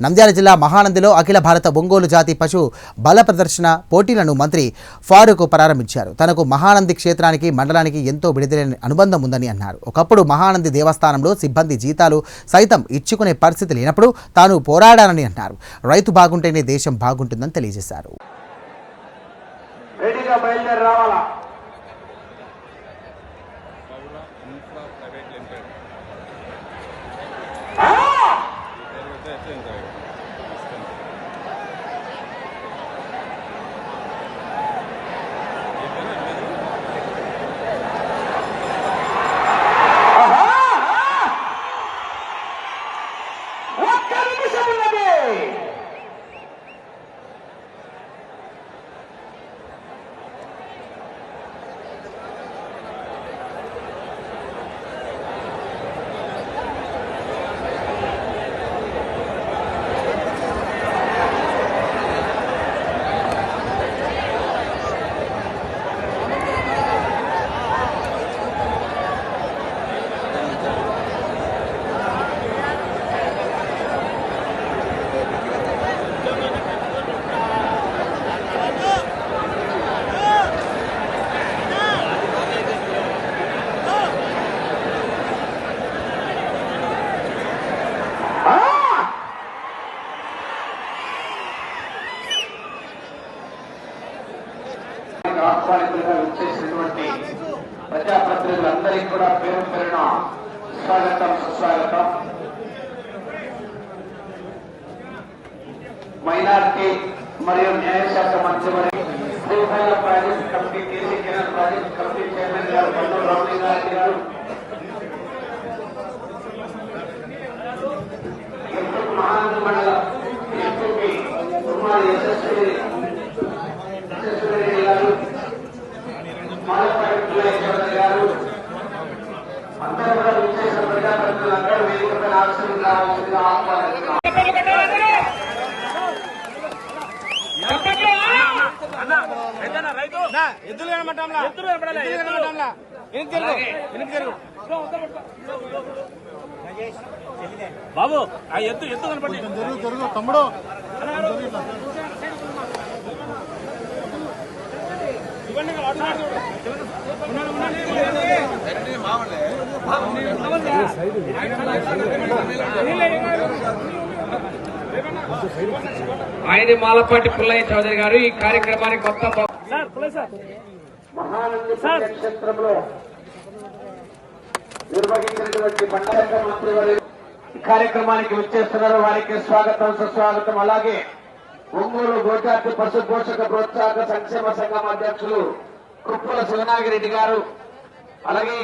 నంద్యాల జిల్లా మహానందిలో అఖిల భారత ఒంగోలు జాతి పశు బల ప్రదర్శన పోటీలను మంత్రి ఫారూక్ ప్రారంభించారు. తనకు మహానంది క్షేత్రానికి మండలానికి ఎంతో విడదీయని అనుబంధం ఉందని అన్నారు. ఒకప్పుడు మహానంది దేవస్థానంలో సిబ్బంది జీతాలు సైతం ఇచ్చుకునే పరిస్థితి లేనప్పుడు తాను పోరాడానని అన్నారు. రైతు బాగుంటేనే దేశం బాగుంటుందని తెలియజేశారు. ఆహ్వానితులుగా వచ్చేసినటువంటి ప్రజాప్రతినిధులందరికీ కూడా పేరు పేరున స్వాగతం సుస్వాగతం. మైనార్టీ మరియు న్యాయశాఖ మంత్రివర్గ Srisaila project committee KC canal project committee chairman గారు బండ్లు రామలింగారెడ్డి గారు, మహానంది మండల ఎంపీ కుమారి యశస్వి గారు, మాలపాటి పుల్లయ్య గారు, అందరూ కూడా విచ్చేసిన ప్రజాప్రతినిధులందరూ వేదికపై ఆశీర్వాదం కావాల్సిందిగా ఆహ్వానిస్తున్నారు. బాబు ఆ ఎత్తు కనపడి జరుగు తమ్ముడు. ఆయన మాలపాటి పుల్లయ్య చౌదరి గారు ఈ కార్యక్రమానికి మొత్తం మహానంది పుణ్యక్షేత్రంలో నిర్వహించినటువంటి మండల మంత్రివర్గ ఈ కార్యక్రమానికి వచ్చేస్తున్నారు. వారికి స్వాగతం సుస్వాగతం. అలాగే ఒంగోలు గోజాతి పశు పోషక ప్రోత్సాహక సంక్షేమ సంఘం అధ్యక్షులు కుప్పల శివనాగిరెడ్డి గారు, అలాగే